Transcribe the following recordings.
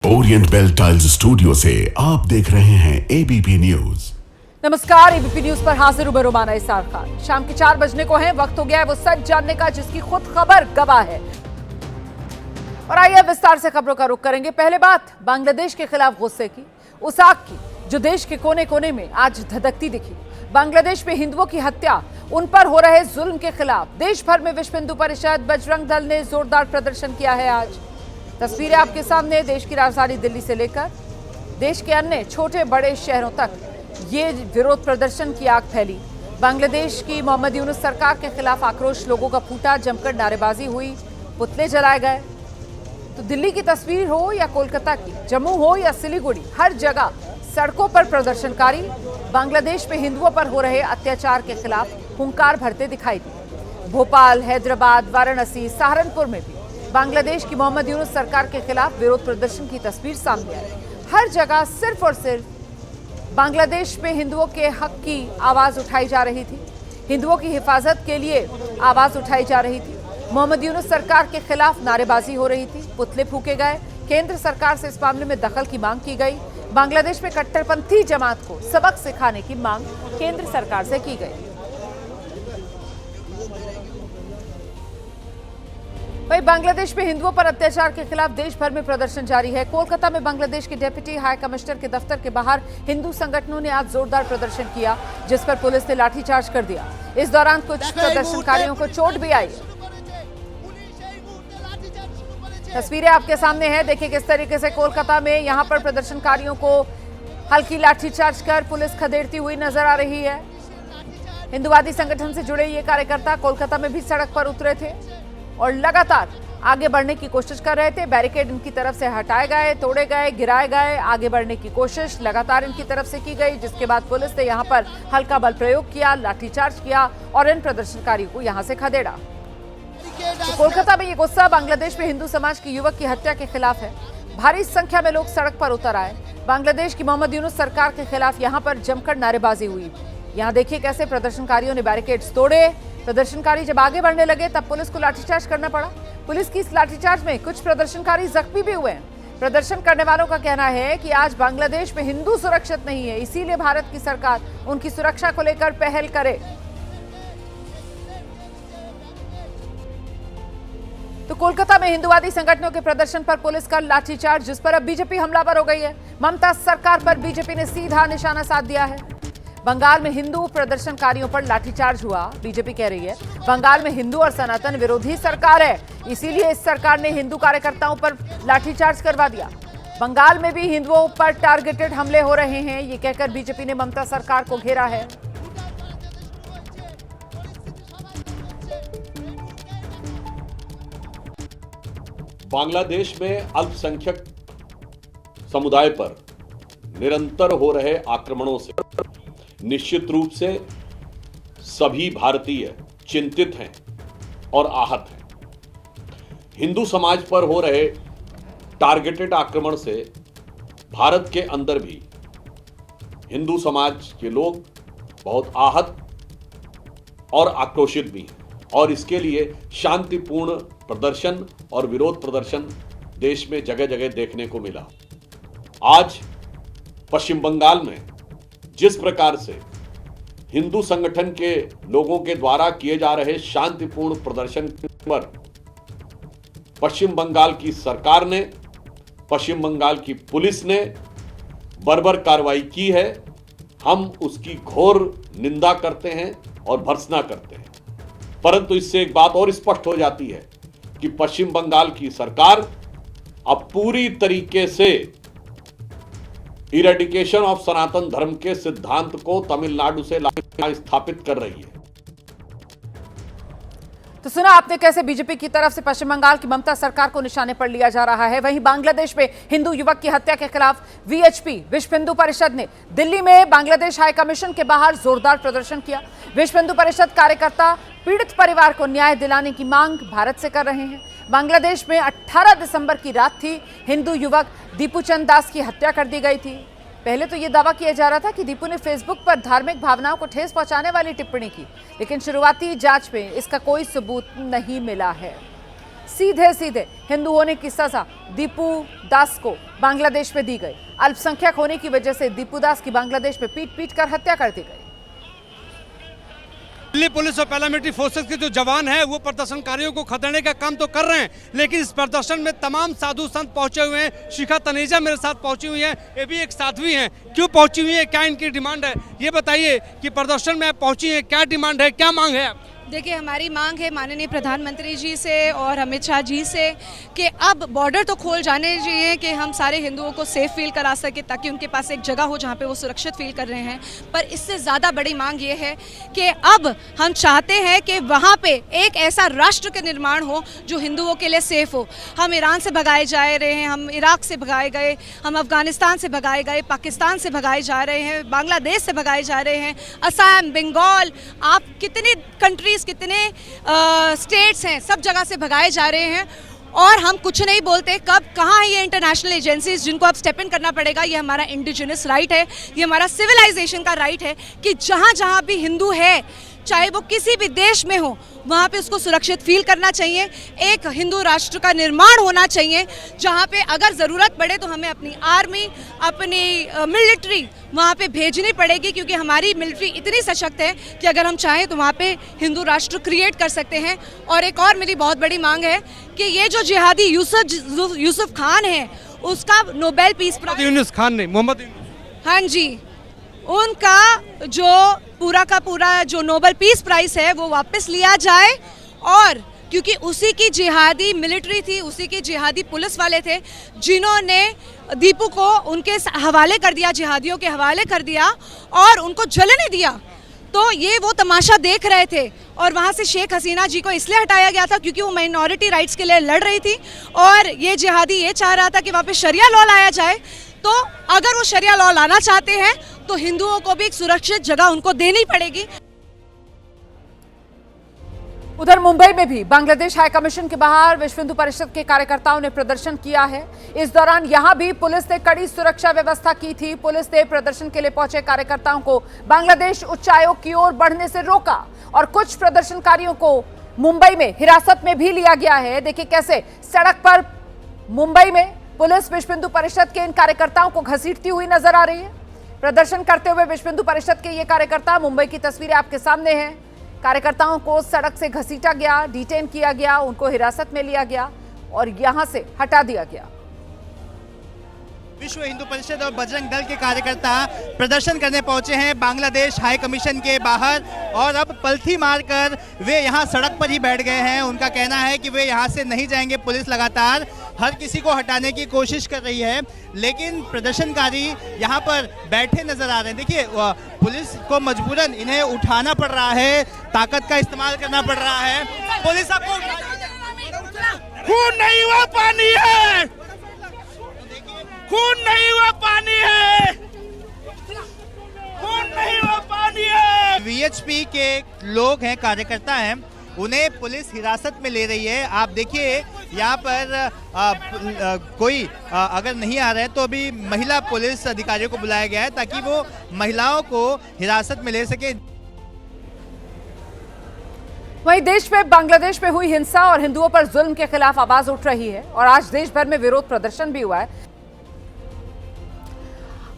Orient bell tiles studio से आप देख रहे हैं एबीपी न्यूज। नमस्कार, एबीपी न्यूज पर हाजिर हूं मैं रोमाना इसार खान। शाम के 4 बजने को है, वक्त हो गया है वो सच जानने का जिसकी खुद खबर गवाह है। और आइए विस्तार से खबरों का रुख करेंगे। पहले बात बांग्लादेश के खिलाफ गुस्से की, उस आग की जो देश के कोने कोने में आज धधकती दिखी। बांग्लादेश में हिंदुओं की हत्या, उन पर हो रहे जुल्म के खिलाफ देश भर में विश्व हिंदू परिषद, बजरंग दल ने जोरदार प्रदर्शन किया है। आज तस्वीरें आपके सामने, देश की राजधानी दिल्ली से लेकर देश के अन्य छोटे बड़े शहरों तक ये विरोध प्रदर्शन की आग फैली। बांग्लादेश की मोहम्मद यूनुस सरकार के खिलाफ आक्रोश लोगों का फूटा, जमकर नारेबाजी हुई, पुतले जलाए गए। तो दिल्ली की तस्वीर हो या कोलकाता की, जम्मू हो या सिलीगुड़ी, हर जगह सड़कों पर प्रदर्शनकारी बांग्लादेश में हिंदुओं पर हो रहे अत्याचार के खिलाफ हुंकार भरते दिखाई दिए। भोपाल, हैदराबाद, वाराणसी, सहारनपुर में भी बांग्लादेश की मोहम्मद यूनुस सरकार के खिलाफ विरोध प्रदर्शन की तस्वीर सामने आई। हर जगह सिर्फ और सिर्फ बांग्लादेश में हिंदुओं के हक की आवाज उठाई जा रही थी, हिंदुओं की हिफाजत के लिए आवाज उठाई जा रही थी। मोहम्मद यूनुस सरकार के खिलाफ नारेबाजी हो रही थी, पुतले फूके गए, केंद्र सरकार से इस मामले में दखल की मांग की गई। बांग्लादेश में कट्टरपंथी जमात को सबक सिखाने की मांग केंद्र सरकार से की गई। वहीं बांग्लादेश में हिंदुओं पर अत्याचार के खिलाफ देश भर में प्रदर्शन जारी है। कोलकाता में बांग्लादेश के डिप्टी हाई कमिश्नर के दफ्तर के बाहर हिंदू संगठनों ने आज जोरदार प्रदर्शन किया, जिस पर पुलिस ने लाठीचार्ज कर दिया। इस दौरान कुछ प्रदर्शनकारियों को चोट भी आई। तस्वीरें आपके सामने हैं, देखिए किस तरीके से कोलकाता में यहां पर प्रदर्शनकारियों को हल्की लाठीचार्ज कर पुलिस खदेड़ती हुई नजर आ रही है। हिंदुवादी संगठन से जुड़े ये कार्यकर्ता कोलकाता में भी सड़क पर उतरे थे और लगातार आगे बढ़ने की कोशिश कर रहे थे। बैरिकेड इनकी तरफ से हटाए गए, तोड़े गए, गिराए गए। आगे बढ़ने की कोशिश लगातार इनकी तरफ से की गई, जिसके बाद पुलिस ने यहां पर हल्का बल प्रयोग किया, लाठीचार्ज किया और इन प्रदर्शनकारियों को यहां से खदेड़ा। तो कोलकाता में ये गुस्सा बांग्लादेश में हिंदू समाज की युवक की हत्या के खिलाफ है। भारी संख्या में लोग सड़क पर उतर आए। बांग्लादेश की मोहम्मद यूनुस सरकार के खिलाफ यहां पर जमकर नारेबाजी हुई। यहां देखिए कैसे प्रदर्शनकारियों ने बैरिकेड्स तोड़े। प्रदर्शनकारी जब आगे बढ़ने लगे तब पुलिस को लाठीचार्ज करना पड़ा। पुलिस की इस लाठीचार्ज में कुछ प्रदर्शनकारी जख्मी भी हुए हैं। प्रदर्शन करने वालों का कहना है कि आज बांग्लादेश में हिंदू सुरक्षित नहीं है, इसीलिए भारत की सरकार उनकी सुरक्षा को लेकर पहल करे। तो कोलकाता में हिंदुवादी संगठनों के प्रदर्शन पर पुलिस का लाठीचार्ज, जिस पर अब बीजेपी हमलावर हो गई है। ममता सरकार पर बीजेपी ने सीधा निशाना साध दिया है। बंगाल में हिंदू प्रदर्शनकारियों पर लाठीचार्ज हुआ। बीजेपी कह रही है बंगाल में हिंदू और सनातन विरोधी सरकार है, इसीलिए इस सरकार ने हिंदू कार्यकर्ताओं पर लाठीचार्ज करवा दिया। बंगाल में भी हिंदुओं पर टारगेटेड हमले हो रहे हैं, ये कहकर बीजेपी ने ममता सरकार को घेरा है। बांग्लादेश में अल्पसंख्यक समुदाय पर निरंतर हो रहे आक्रमणों से निश्चित रूप से सभी भारतीय चिंतित हैं और आहत हैं। हिंदू समाज पर हो रहे टारगेटेड आक्रमण से भारत के अंदर भी हिंदू समाज के लोग बहुत आहत और आक्रोशित भी हैं और इसके लिए शांतिपूर्ण प्रदर्शन और विरोध प्रदर्शन देश में जगह जगह देखने को मिला। आज पश्चिम बंगाल में जिस प्रकार से हिंदू संगठन के लोगों के द्वारा किए जा रहे शांतिपूर्ण प्रदर्शन पर पश्चिम बंगाल की सरकार ने, पश्चिम बंगाल की पुलिस ने बर्बर कार्रवाई की है, हम उसकी घोर निंदा करते हैं और भर्त्सना करते हैं। परंतु इससे एक बात और स्पष्ट हो जाती है कि पश्चिम बंगाल की सरकार अब पूरी तरीके से इरेडिकेशन ऑफ सनातन धर्म के सिद्धांत को तमिलनाडु से स्थापित कर रही है। तो सुना आपने कैसे बीजेपी की तरफ से पश्चिम बंगाल की ममता सरकार को निशाने पर लिया जा रहा है। वहीं बांग्लादेश में हिंदू युवक की हत्या के खिलाफ वीएचपी, विश्व हिंदू परिषद ने दिल्ली में बांग्लादेश हाई कमीशन के बाहर जोरदार प्रदर्शन किया। विश्व हिंदू परिषद कार्यकर्ता पीड़ित परिवार को न्याय दिलाने की मांग भारत से कर रहे हैं। बांग्लादेश में 18 दिसंबर की रात थी, हिंदू युवक दीपू चंद दास की हत्या कर दी गई थी। पहले तो ये दावा किया जा रहा था कि दीपू ने फेसबुक पर धार्मिक भावनाओं को ठेस पहुंचाने वाली टिप्पणी की, लेकिन शुरुआती जांच में इसका कोई सबूत नहीं मिला है। सीधे सीधे हिंदू होने की सजा दीपू दास को बांग्लादेश में दी गई। अल्पसंख्यक होने की वजह से दीपू दास की बांग्लादेश में पीट पीट कर हत्या कर दी गई। दिल्ली पुलिस और पैरामिलिट्री फोर्सेस के जो जवान हैं वो प्रदर्शनकारियों को खदेड़ने का काम तो कर रहे हैं, लेकिन इस प्रदर्शन में तमाम साधु संत पहुंचे हुए हैं। शिखा तनेजा मेरे साथ पहुंची हुई हैं, ये भी एक साध्वी हैं। क्यों पहुंची हुई है, क्या इनकी डिमांड है, ये बताइए कि प्रदर्शन में आप पहुंची हैं, क्या डिमांड है, क्या मांग है आपकी? देखिए, हमारी मांग है माननीय प्रधानमंत्री जी से और अमित शाह जी से कि अब बॉर्डर तो खोल जाने चाहिए कि हम सारे हिंदुओं को सेफ फील करा सके, ताकि उनके पास एक जगह हो जहाँ पे वो सुरक्षित फील कर रहे हैं। पर इससे ज़्यादा बड़ी मांग ये है कि अब हम चाहते हैं कि वहाँ पे एक ऐसा राष्ट्र का निर्माण हो जो हिंदुओं के लिए सेफ हो। हम ईरान से भगाए जा रहे हैं, हम इराक से भगाए गए, हम अफगानिस्तान से भगाए गए, पाकिस्तान से भगाए जा रहे हैं, बांग्लादेश से भगाए जा रहे हैं, असम, बंगाल, आप कितनी कंट्रीज़, कितने स्टेट्स हैं, सब जगह से भगाए जा रहे हैं और हम कुछ नहीं बोलते। कब कहाँ है ये इंटरनेशनल एजेंसीज जिनको अब स्टेप इन करना पड़ेगा? ये हमारा इंडिजिनस राइट है, ये हमारा सिविलाइजेशन का राइट है कि जहाँ जहाँ भी हिंदू है, चाहे वो किसी भी देश में हो, वहाँ पे उसको सुरक्षित फील करना चाहिए। एक हिंदू राष्ट्र का निर्माण होना चाहिए जहाँ पे अगर ज़रूरत पड़े तो हमें अपनी आर्मी, अपनी मिलिट्री वहाँ पे भेजनी पड़ेगी, क्योंकि हमारी मिलिट्री इतनी सशक्त है कि अगर हम चाहें तो वहाँ पे हिंदू राष्ट्र क्रिएट कर सकते हैं। और एक और मेरी बहुत बड़ी मांग है कि ये जो जिहादी यूसुफ खान है, उसका Nobel peace prize, Yunus Khan ने, मोहम्मद यूनुस, हाँ जी, उनका जो पूरा का पूरा जो नोबेल पीस प्राइज है वो वापस लिया जाए। और क्योंकि उसी की जिहादी मिलिट्री थी, उसी के जिहादी पुलिस वाले थे जिन्होंने दीपू को उनके हवाले कर दिया, जिहादियों के हवाले कर दिया और उनको जलने दिया। तो ये वो तमाशा देख रहे थे और वहाँ से शेख हसीना जी को इसलिए हटाया गया था क्योंकि वो माइनॉरिटी राइट्स के लिए लड़ रही थी और ये जिहादी ये चाह रहा था कि वहाँ पे शरिया लॉ लाया जाए। तो अगर वो शरिया लॉ लाना चाहते हैं तो हिंदुओं को भी एक सुरक्षित जगह उनको देनी पड़ेगी। उधर मुंबई में भी बांग्लादेश हाई कमीशन के बाहर विश्व हिंदू परिषद के कार्यकर्ताओं ने प्रदर्शन किया है। इस दौरान यहां भी पुलिस ने कड़ी सुरक्षा व्यवस्था की थी। पुलिस ने प्रदर्शन के लिए पहुंचे कार्यकर्ताओं को बांग्लादेश उच्चायोग की ओर बढ़ने से रोका और कुछ प्रदर्शनकारियों को मुंबई में हिरासत में भी लिया गया है। देखिए कैसे सड़क पर मुंबई में पुलिस विश्व हिंदू परिषद के इन कार्यकर्ताओं को घसीटती हुई नजर आ रही है। प्रदर्शन करते हुए विश्व हिंदू परिषद के ये कार्यकर्ता, मुंबई की तस्वीरें आपके सामने हैं। कार्यकर्ताओं को सड़क से घसीटा गया, डिटेन किया गया, उनको हिरासत में लिया गया और यहां से हटा दिया गया। विश्व हिंदू परिषद और बजरंग दल के कार्यकर्ता प्रदर्शन करने पहुंचे हैं बांग्लादेश हाई कमीशन के बाहर और अब पलथी मारकर वे यहां सड़क पर ही बैठ गए हैं। उनका कहना है कि वे यहां से नहीं जाएंगे। पुलिस लगातार हर किसी को हटाने की कोशिश कर रही है, लेकिन प्रदर्शनकारी यहां पर बैठे नजर आ रहे हैं। देखिए, पुलिस को मजबूरन इन्हें उठाना पड़ रहा है, ताकत का इस्तेमाल करना पड़ रहा है। पुलिस आपको खून नहीं हुआ पानी है, खून नहीं हुआ पानी है, खून नहीं हुआ पानी है। वीएचपी के लोग हैं, कार्यकर्ता हैं, उन्हें पुलिस हिरासत में ले रही है। आप देखिए यहाँ पर कोई अगर नहीं आ रहे हैं तो अभी महिला पुलिस अधिकारियों को बुलाया गया है ताकि वो महिलाओं को हिरासत में ले सके। वहीं देश में बांग्लादेश में हुई हिंसा और हिंदुओं पर जुल्म के खिलाफ आवाज उठ रही है और आज देश भर में विरोध प्रदर्शन भी हुआ है।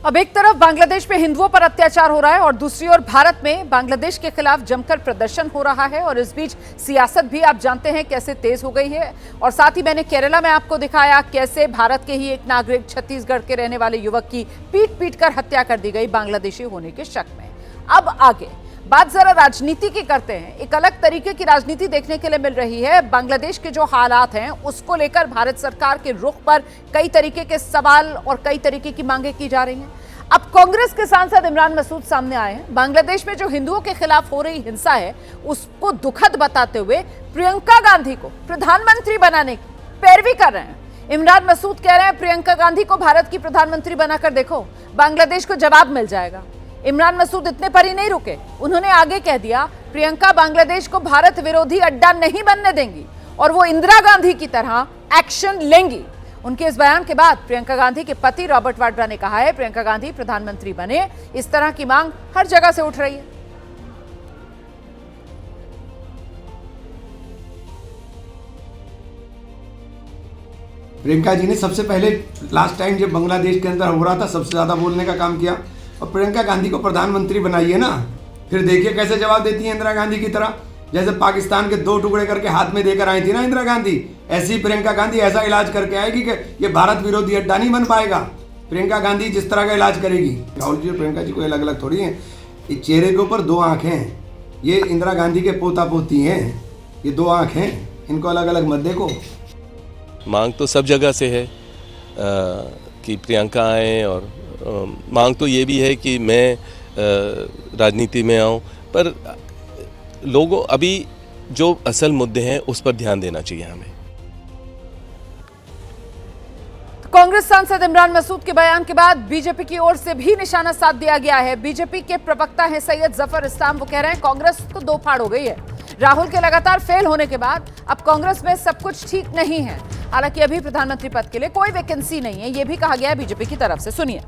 अब एक तरफ बांग्लादेश में हिंदुओं पर अत्याचार हो रहा है और दूसरी ओर भारत में बांग्लादेश के खिलाफ जमकर प्रदर्शन हो रहा है और इस बीच सियासत भी आप जानते हैं कैसे तेज हो गई है। और साथ ही मैंने केरला में आपको दिखाया कैसे भारत के ही एक नागरिक छत्तीसगढ़ के रहने वाले युवक की पीट पीट कर हत्या कर दी गई बांग्लादेशी होने के शक में। अब आगे बात जरा राजनीति की करते हैं। एक अलग तरीके की राजनीति देखने के लिए मिल रही है। बांग्लादेश के जो हालात हैं उसको लेकर भारत सरकार के रुख पर कई तरीके के सवाल और कई तरीके की मांगे की जा रही हैं। अब कांग्रेस के सांसद इमरान मसूद सामने आए हैं। बांग्लादेश में जो हिंदुओं के खिलाफ हो रही हिंसा है उसको दुखद बताते हुए प्रियंका गांधी को प्रधानमंत्री बनाने की पैरवी कर रहे हैं। इमरान मसूद कह रहे हैं प्रियंका गांधी को भारत की प्रधानमंत्री बनाकर देखो, बांग्लादेश को जवाब मिल जाएगा। इमरान मसूद इतने पर ही नहीं रुके, उन्होंने आगे कह दिया प्रियंका बांग्लादेश को भारत विरोधी अड्डा नहीं बनने देंगी और वो इंदिरा गांधी की तरह एक्शन लेंगी। उनके इस बयान के बाद प्रियंका गांधी के पति रॉबर्ट वाड्रा ने कहा है प्रियंका गांधी प्रधानमंत्री बने। इस तरह की मांग हर जगह से उठ रही है। प्रियंका जी ने सबसे पहले लास्ट टाइम जब बांग्लादेश के अंदर हो रहा था सबसे ज़्यादा बोलने का काम किया, और प्रियंका गांधी को प्रधानमंत्री बनाइए ना, फिर देखिए कैसे जवाब देती है इंदिरा गांधी की तरह। जैसे पाकिस्तान के 2 टुकड़े करके हाथ में देकर आई थी ना इंदिरा गांधी, ऐसी प्रियंका गांधी ऐसा इलाज करके आएगी कि ये भारत विरोधी अड्डा नहीं बन पाएगा। प्रियंका गांधी जिस तरह का इलाज करेगी, राहुल जी और प्रियंका जी कोई अलग अलग थोड़ी हैं। ये चेहरे के ऊपर 2 आँखें हैं, ये इंदिरा गांधी के पोता पोती हैं, ये 2 आँख हैं, इनको अलग अलग मत देखो। मांग तो सब जगह से है कि प्रियंका आए, और मांग तो ये भी है कि मैं राजनीति में आऊँ, पर लोगों अभी जो असल मुद्दे हैं उस पर ध्यान देना चाहिए हमें। कांग्रेस सांसद इमरान मसूद के बयान के बाद बीजेपी की ओर से भी निशाना साध दिया गया है। बीजेपी के प्रवक्ता हैं सैयद जफर इस्लाम, वो कह रहे हैं कांग्रेस तो 2 फाड़ हो गई है। राहुल के लगातार फेल होने के बाद अब कांग्रेस में सब कुछ ठीक नहीं है। हालांकि अभी प्रधानमंत्री पद के लिए कोई वैकेंसी नहीं है, यह भी कहा गया है बीजेपी की तरफ से। सुनिए।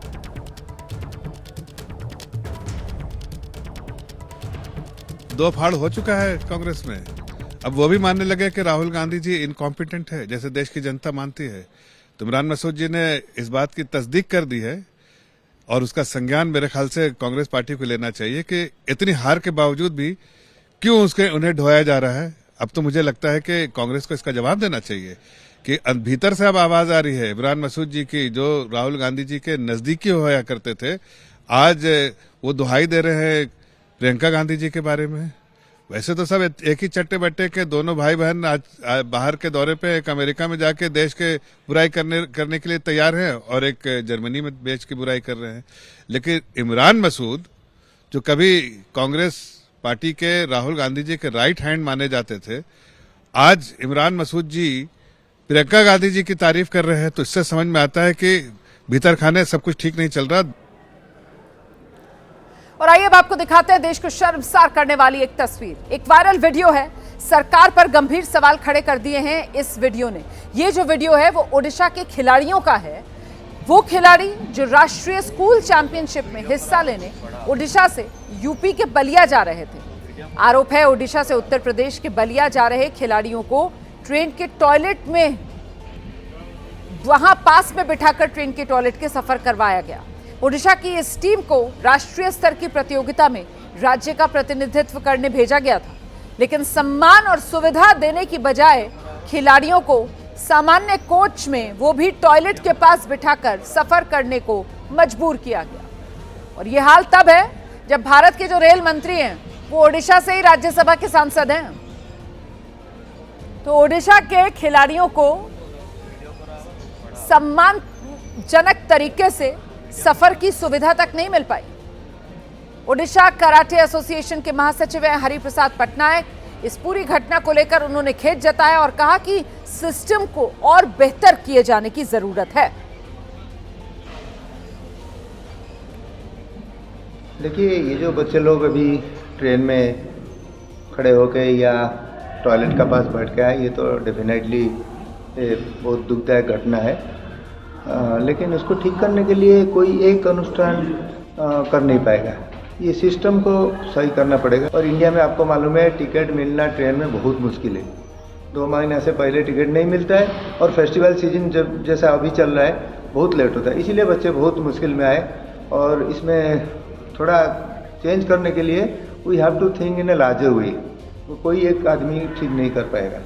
2 फाड़ हो चुका है कांग्रेस में। अब वो भी मानने लगे कि राहुल गांधी जी इनकॉम्पिटेंट है, जैसे देश की जनता मानती है। तो इमरान मसूद जी ने इस बात की तस्दीक कर दी है, और उसका संज्ञान मेरे ख्याल से कांग्रेस पार्टी को लेना चाहिए कि इतनी हार के बावजूद भी क्यों उन्हें ढोया जा रहा है। अब तो मुझे लगता है कि कांग्रेस को इसका जवाब देना चाहिए कि भीतर से अब आवाज आ रही है इमरान मसूद जी की, जो राहुल गांधी जी के नजदीकी होया करते थे, आज वो दुहाई दे रहे हैं प्रियंका गांधी जी के बारे में। वैसे तो सब एक ही चट्टे बट्टे के दोनों भाई बहन आज बाहर के दौरे पे, एक अमेरिका में जाके देश के बुराई करने के लिए तैयार हैं, और एक जर्मनी में देश की बुराई कर रहे हैं। लेकिन इमरान मसूद जो कभी कांग्रेस पार्टी के राहुल गांधी जी के राइट हैंड माने जाते थे, आज इमरान मसूद जी प्रियंका गांधी जी की तारीफ कर रहे हैं। तो इससे समझ में आता है कि भीतर खाने सब कुछ ठीक नहीं चल रहा। और आइए अब आपको दिखाते हैं देश को शर्मसार करने वाली एक तस्वीर। एक वायरल वीडियो है, सरकार पर गंभीर सवाल खड़े कर दिए हैं इस वीडियो ने। ये जो वीडियो है वो ओडिशा के खिलाड़ियों का है। वो खिलाड़ी जो राष्ट्रीय स्कूल चैंपियनशिप में हिस्सा लेने ओडिशा से यूपी के बलिया जा रहे थे। आरोप है ओडिशा से उत्तर प्रदेश के बलिया जा रहे खिलाड़ियों को ट्रेन के टॉयलेट में, वहां पास में बिठाकर ट्रेन के टॉयलेट के सफर करवाया गया। ओडिशा की इस टीम को राष्ट्रीय स्तर की प्रतियोगिता में राज्य का प्रतिनिधित्व करने भेजा गया था, लेकिन सम्मान और सुविधा देने की बजाय खिलाड़ियों को सामान्य कोच में, वो भी टॉयलेट के पास बिठाकर सफर करने को मजबूर किया गया। और ये हाल तब है जब भारत के जो रेल मंत्री हैं वो ओडिशा से ही राज्यसभा के सांसद हैं। तो ओडिशा के खिलाड़ियों को सम्मानजनक तरीके से सफर की सुविधा तक नहीं मिल पाई। ओडिशा कराटे एसोसिएशन के महासचिव हैं हरिप्रसाद पटनायक। इस पूरी घटना को लेकर उन्होंने खेद जताया और कहा कि सिस्टम को और बेहतर किए जाने की जरूरत है। देखिए, ये जो बच्चे लोग अभी ट्रेन में खड़े होके या टॉयलेट का पास बैठ के आए, ये तो डेफिनेटली बहुत दुखदायक घटना है। लेकिन उसको ठीक करने के लिए कोई एक अनुष्ठान कर नहीं पाएगा। ये सिस्टम को सही करना पड़ेगा। और इंडिया में आपको मालूम है टिकट मिलना ट्रेन में बहुत मुश्किल है। 2 महीने से पहले टिकट नहीं मिलता है, और फेस्टिवल सीजन जब जैसा अभी चल रहा है बहुत लेट होता है। इसीलिए बच्चे बहुत मुश्किल में आए, और इसमें थोड़ा चेंज करने के लिए we have to think in a larger way. कोई एक आदमी ठीक नहीं कर पाएगा।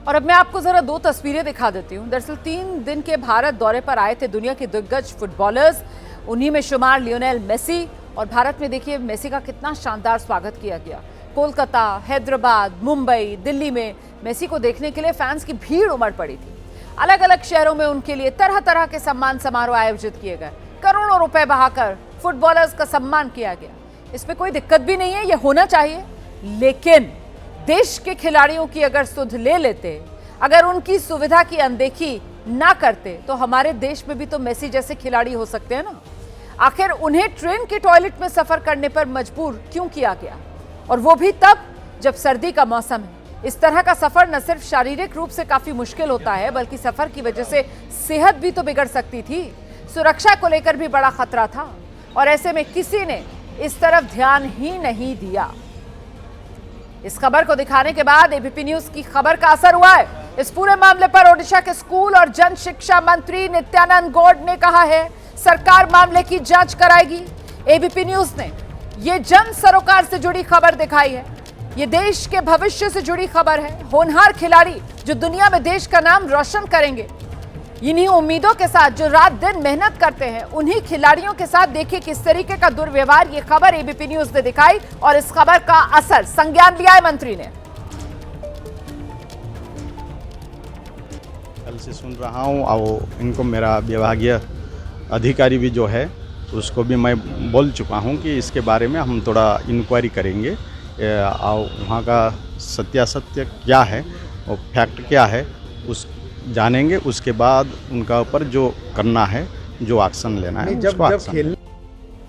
और अब मैं आपको जरा 2 तस्वीरें दिखा देती हूँ। दरअसल 3 दिन के भारत दौरे पर आए थे दुनिया के दिग्गज फुटबॉलर्स, उन्हीं में शुमार लियोनेल मेसी। और भारत में देखिए मेसी का कितना शानदार स्वागत किया गया। कोलकाता, हैदराबाद, मुंबई, दिल्ली में मेसी को देखने के लिए फैंस की भीड़ उमड़ पड़ी थी। अलग अलग शहरों में उनके लिए तरह तरह के सम्मान समारोह आयोजित किए गए। करोड़ों रुपए बहाकर फुटबॉलर्स का सम्मान किया गया। इसमें कोई दिक्कत भी नहीं है, यह होना चाहिए। लेकिन देश के खिलाड़ियों की अगर सुध ले लेते, अगर उनकी सुविधा की अनदेखी ना करते, तो हमारे देश में भी तो मेसी जैसे खिलाड़ी हो सकते हैं ना। आखिर उन्हें ट्रेन के टॉयलेट में सफर करने पर मजबूर क्यों किया गया, और वो भी तब जब सर्दी का मौसम है। इस तरह का सफर न सिर्फ शारीरिक रूप से काफी मुश्किल होता है, बल्कि सफर की वजह से सेहत भी तो बिगड़ सकती थी। सुरक्षा को लेकर भी बड़ा खतरा था, और ऐसे में किसी ने इस तरफ ध्यान ही नहीं दिया। इस खबर को दिखाने के बाद एबीपी न्यूज की खबर का असर हुआ है। इस पूरे मामले पर ओडिशा के स्कूल और जन शिक्षा मंत्री नित्यानंद गौड़ ने कहा है सरकार मामले की जांच कराएगी। एबीपी न्यूज ने ये जन सरोकार से जुड़ी खबर दिखाई है। ये देश के भविष्य से जुड़ी खबर है। होनहार खिलाड़ी जो दुनिया में देश का नाम रोशन करेंगे, इन्हीं उम्मीदों के साथ जो रात दिन मेहनत करते हैं, उन्हीं खिलाड़ियों के साथ देखिए किस तरीके का दुर्व्यवहार ये खबर एबीपी न्यूज ने दिखाई और इस खबर का असर संज्ञान लिया है मंत्री ने। कल से सुन रहा हूँ और इनको मेरा विभागीय अधिकारी भी जो है उसको भी मैं बोल चुका हूँ कि इसके बारे में हम थोड़ा इंक्वायरी करेंगे और वहाँ का सत्यासत्य क्या है और फैक्ट क्या है उस जानेंगे। उसके बाद उनका ऊपर जो करना है, जो एक्शन लेना है उसको एक्शन।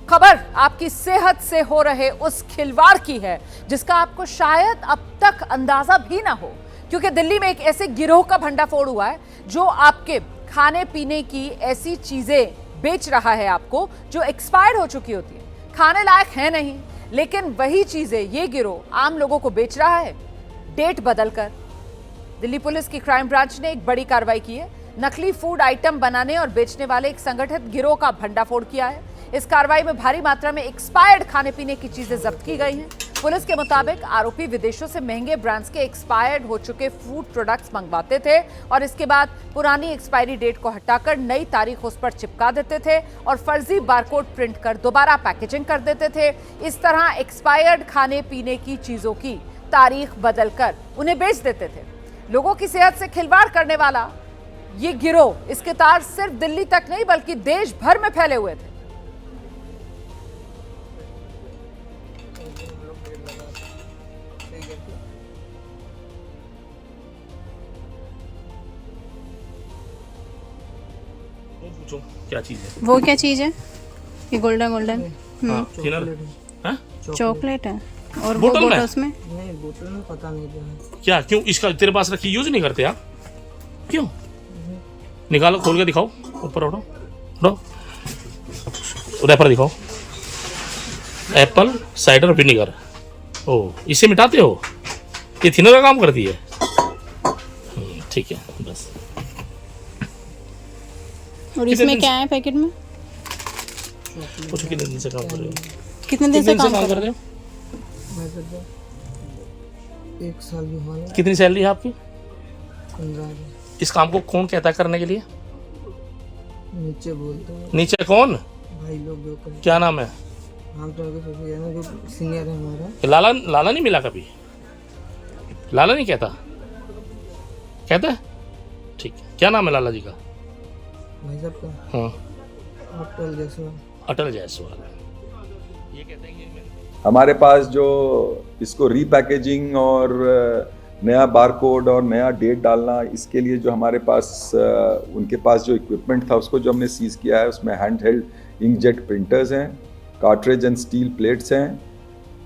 खबर आपकी सेहत से हो रहे उस खिलवाड़ की है जिसका आपको शायद अब तक अंदाजा भी ना हो, क्योंकि दिल्ली में एक ऐसे गिरोह का भंडाफोड़ हुआ है जो आपके खाने पीने की ऐसी चीजें बेच रहा है आपको जो एक्सपायर्ड हो चुकी होती है, खाने लायक है नहीं, लेकिन वही चीजें ये गिरोह आम लोगों को बेच रहा है डेट बदलकर। दिल्ली पुलिस की क्राइम ब्रांच ने एक बड़ी कार्रवाई की है। नकली फूड आइटम बनाने और बेचने वाले एक संगठित गिरोह का भंडाफोड़ किया है। इस कार्रवाई में भारी मात्रा में एक्सपायर्ड खाने पीने की चीजें जब्त की गई हैं। पुलिस के मुताबिक आरोपी विदेशों से महंगे ब्रांड्स के एक्सपायर्ड हो चुके फूड प्रोडक्ट्स मंगवाते थे और इसके बाद पुरानी एक्सपायरी डेट को हटाकर नई तारीख उस पर चिपका देते थे और फर्जी बारकोड प्रिंट कर दोबारा पैकेजिंग कर देते थे। इस तरह एक्सपायर्ड खाने पीने की चीजों की तारीख बदलकर उन्हें बेच देते थे। लोगों की सेहत से खिलवाड़ करने वाला ये गिरोह, इसके तार सिर्फ दिल्ली तक नहीं बल्कि देश भर में फैले हुए थे। क्या चीज है वो? क्या चीज है ये? गोल्डन गोल्डन चॉकलेट है और वो बोतल बोतल्स में नहीं, बोतल में पता नहीं क्या। क्यों इसका तेरे पास रखी यूज नहीं करते आप? क्यों? निकालो, खोल के दिखाओ, ऊपर उठो, रैपर दिखाओ। एप्पल साइडर विनेगर, ओ इसे मिटाते हो? ये थिनर का काम करती है। ठीक है, बस। और इसमें क्या है पैकेट में? पूछो कितने दिन से काम कर रहे हो? कितने दिन से काम कर रहे हो? एक साल भी हुआ। कितनी सैलरी है आपकी? 15,000। इस काम को कौन कहता है करने के लिए? नीचे बोलते हैं। नीचे कौन? भाई लोग। क्या नाम है? हम तो जो सीनियर है हमारा। लाला, लाला नहीं मिला कभी? लाला नहीं कहता? कहता है? ठीक है। क्या नाम है लाला जी का? भाई साहब का? हाँ, अटल जायसवाल। अटल जायसवाल। ये कहते हैं कि हमारे पास जो इसको रीपैकेजिंग और नया बारकोड और नया डेट डालना, इसके लिए जो हमारे पास उनके पास जो इक्विपमेंट था उसको जो हमने सीज किया है, उसमें हैंड हेल्ड इंकजेट प्रिंटर्स हैं, कार्ट्रिज एंड स्टील प्लेट्स हैं,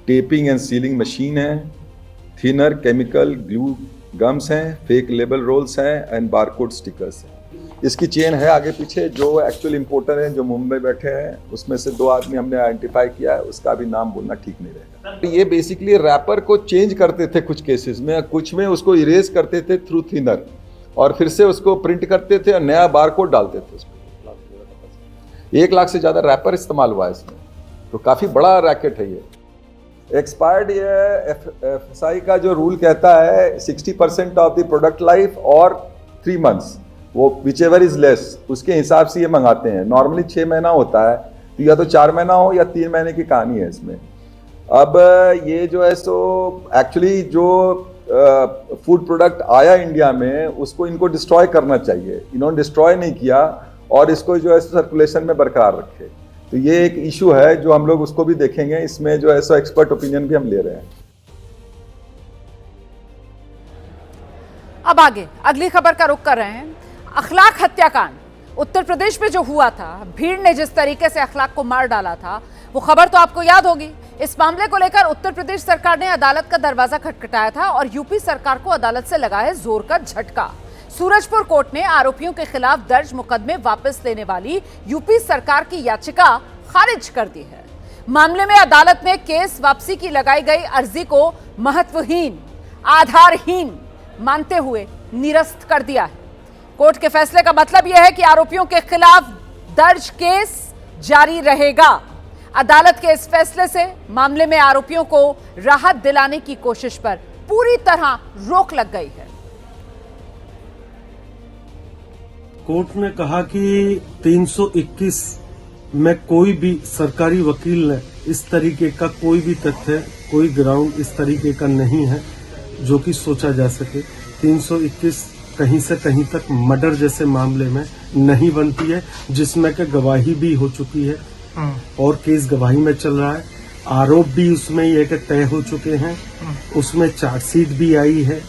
टेपिंग एंड सीलिंग मशीन है, थिनर, केमिकल, ग्लू गम्स हैं, फेक लेबल रोल्स हैं एंड बारकोड स्टिकर्स हैं। इसकी चेन है आगे पीछे। जो एक्चुअल इम्पोर्टर हैं जो मुंबई बैठे हैं, उसमें से 2 आदमी हमने आइडेंटिफाई किया है, उसका भी नाम बोलना ठीक नहीं रहेगा। ये बेसिकली रैपर को चेंज करते थे कुछ केसेस में, कुछ में उसको इरेज करते थे थ्रू थिनर और फिर से उसको प्रिंट करते थे और नया बारकोड डालते थे उसमें। 1 लाख से ज़्यादा रैपर इस्तेमाल हुआ है इसमें, तो काफ़ी बड़ा रैकेट है ये। एक्सपायर्ड ये FSI का जो रूल कहता है 60% ऑफ द प्रोडक्ट लाइफ और 3 मंथ्स, वो विच एवर इज लेस, उसके हिसाब से ये मंगाते हैं। नॉर्मली 6 महीना होता है, तो या तो 4 महीना हो या 3 महीने की कहानी है इसमें। अब ये जो है सो एक्चुअली जो फूड प्रोडक्ट आया इंडिया में उसको इनको डिस्ट्रॉय करना चाहिए, इन्होंने डिस्ट्रॉय नहीं किया और इसको जो है सर्कुलेशन में बरकरार रखे। तो ये एक इशू है जो हम लोग उसको भी देखेंगे। इसमें जो है सो एक्सपर्ट ओपिनियन भी हम ले रहे हैं। अब आगे अगली खबर का रुख कर रहे हैं। अखलाक हत्याकांड उत्तर प्रदेश में जो हुआ था, भीड़ ने जिस तरीके से अखलाक को मार डाला था, वो खबर तो आपको याद होगी। इस मामले को लेकर उत्तर प्रदेश सरकार ने अदालत का दरवाजा खटखटाया था और यूपी सरकार को अदालत से लगा है जोर का झटका। सूरजपुर कोर्ट ने आरोपियों के खिलाफ दर्ज मुकदमे वापस लेने वाली यूपी सरकार की याचिका खारिज कर दी है। मामले में अदालत ने केस वापसी की लगाई गई अर्जी को महत्वहीन, आधारहीन मानते हुए निरस्त कर दिया है। कोर्ट के फैसले का मतलब यह है कि आरोपियों के खिलाफ दर्ज केस जारी रहेगा। अदालत के इस फैसले से मामले में आरोपियों को राहत दिलाने की कोशिश पर पूरी तरह रोक लग गई है। कोर्ट ने कहा कि 321 में कोई भी सरकारी वकील ने इस तरीके का कोई भी तथ्य, कोई ग्राउंड इस तरीके का नहीं है जो कि सोचा जा सके। 321 कहीं से कहीं तक मर्डर जैसे मामले में नहीं बनती है, जिसमें कि गवाही भी हो चुकी है और केस गवाही में चल रहा है। आरोप भी उसमें ये कि तय हो चुके हैं, उसमें चार्जशीट भी आई है।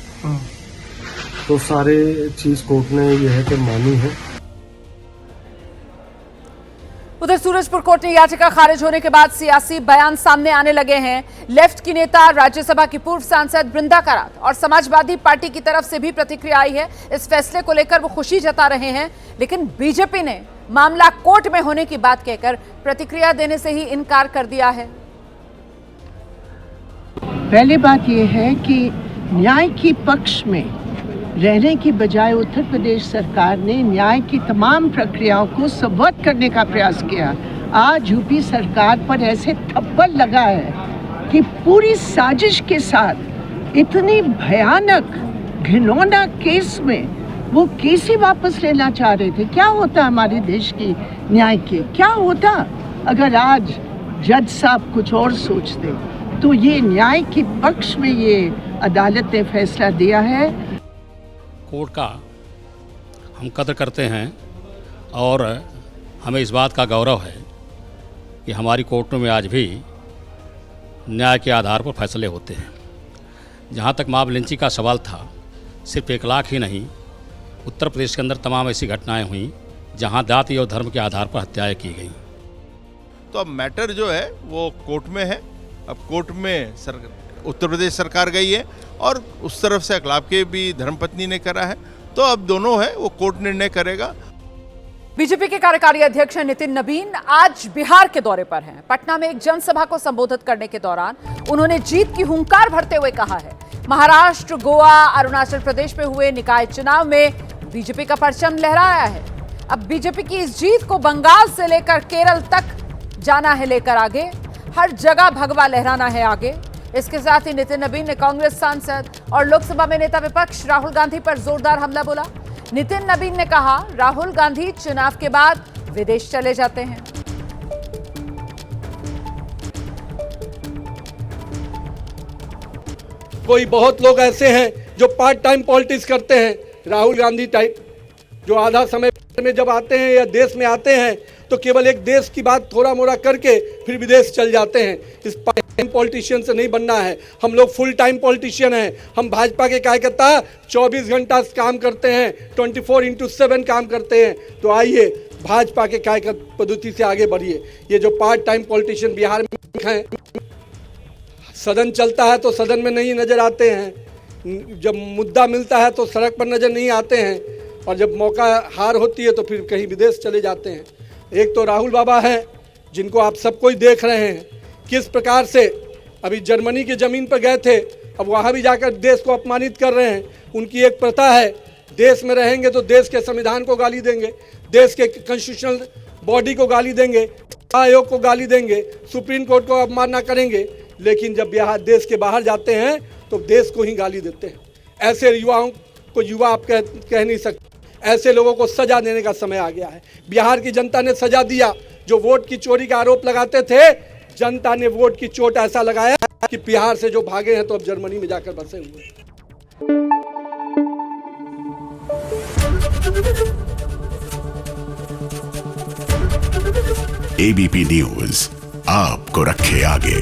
तो सारे चीज कोर्ट ने यह है कि मानी है। उधर सूरजपुर कोर्ट ने याचिका खारिज होने के बाद सियासी बयान सामने आने लगे हैं। लेफ्ट की नेता, राज्यसभा की पूर्व सांसद बृंदा करात और समाजवादी पार्टी की तरफ से भी प्रतिक्रिया आई है। इस फैसले को लेकर वो खुशी जता रहे हैं, लेकिन बीजेपी ने मामला कोर्ट में होने की बात कहकर प्रतिक्रिया देने से ही इनकार कर दिया है। पहले बात यह है कि न्याय की पक्ष में रहने की बजाय उत्तर प्रदेश सरकार ने न्याय की तमाम प्रक्रियाओं को सबवर्ट करने का प्रयास किया। आज यूपी सरकार पर ऐसे थप्पड़ लगा है कि पूरी साजिश के साथ इतनी भयानक घिनौना केस में वो केस ही वापस लेना चाह रहे थे। क्या होता हमारे देश की न्याय के, क्या होता अगर आज जज साहब कुछ और सोचते। तो ये न्याय के पक्ष में ये अदालत ने फैसला दिया है। कोर्ट का हम कदर करते हैं और हमें इस बात का गौरव है कि हमारी कोर्टों में आज भी न्याय के आधार पर फैसले होते हैं। जहाँ तक मॉब लिंचिंग का सवाल था, सिर्फ 1 लाख ही नहीं, उत्तर प्रदेश के अंदर तमाम ऐसी घटनाएं हुई जहाँ जाति और धर्म के आधार पर हत्याएं की गई। तो अब मैटर जो है वो कोर्ट में है। अब कोर्ट में उत्तर प्रदेश सरकार गई है और उस तरफ से अकलाब के भी धर्मपत्नी ने करा है, तो अब दोनों है वो कोर्ट निर्णय करेगा। बीजेपी के कार्यकारी अध्यक्ष नितिन नबीन आज बिहार के दौरे पर हैं। पटना में एक जनसभा को संबोधित करने के दौरान उन्होंने जीत की हुंकार भरते हुए कहा है, महाराष्ट्र, गोवा, अरुणाचल प्रदेश में हुए निकाय चुनाव में बीजेपी का परचम लहराया है। अब बीजेपी की इस जीत को बंगाल से लेकर केरल तक जाना है लेकर आगे, हर जगह भगवा लहराना है आगे। इसके साथ ही नितिन नबीन ने कांग्रेस सांसद और लोकसभा में नेता विपक्ष राहुल गांधी पर जोरदार हमला बोला। नितिन नबीन ने कहा, राहुल गांधी चुनाव के बाद विदेश चले जाते हैं। कोई बहुत लोग ऐसे हैं जो पार्ट टाइम पॉलिटिक्स करते हैं, राहुल गांधी टाइप, जो आधा समय में जब आते हैं या देश में आते हैं तो केवल एक देश की बात थोड़ा मोड़ा करके फिर विदेश चल जाते हैं। इस पार्ट टाइम पॉलिटिशियन से नहीं बनना है। हम लोग फुल टाइम पॉलिटिशियन हैं। हम भाजपा के कार्यकर्ता 24 घंटा काम करते हैं, 24/7 काम करते हैं। तो आइए भाजपा के कार्यकर्ता पद्धति से आगे बढ़िए। ये जो पार्ट टाइम पॉलिटिशियन बिहार में हैं, सदन चलता है तो सदन में नहीं नजर आते हैं, जब मुद्दा मिलता है तो सड़क पर नजर नहीं आते हैं, और जब मौका हार होती है तो फिर कहीं विदेश चले जाते हैं। एक तो राहुल बाबा हैं जिनको आप सब कोई देख रहे हैं किस प्रकार से अभी जर्मनी की ज़मीन पर गए थे, अब वहाँ भी जाकर देश को अपमानित कर रहे हैं। उनकी एक प्रथा है, देश में रहेंगे तो देश के संविधान को गाली देंगे, देश के कॉन्स्टिट्यूशनल बॉडी को गाली देंगे, आयोग को गाली देंगे, सुप्रीम कोर्ट को अवमानना करेंगे, लेकिन जब देश के बाहर जाते हैं तो देश को ही गाली देते हैं। ऐसे युवाओं को युवा आप कह नहीं सकते। ऐसे लोगों को सजा देने का समय आ गया है। बिहार की जनता ने सजा दिया। जो वोट की चोरी का आरोप लगाते थे, जनता ने वोट की चोट ऐसा लगाया कि बिहार से जो भागे हैं तो अब जर्मनी में जाकर बसे हुए हैं। एबीपी न्यूज आपको रखे आगे।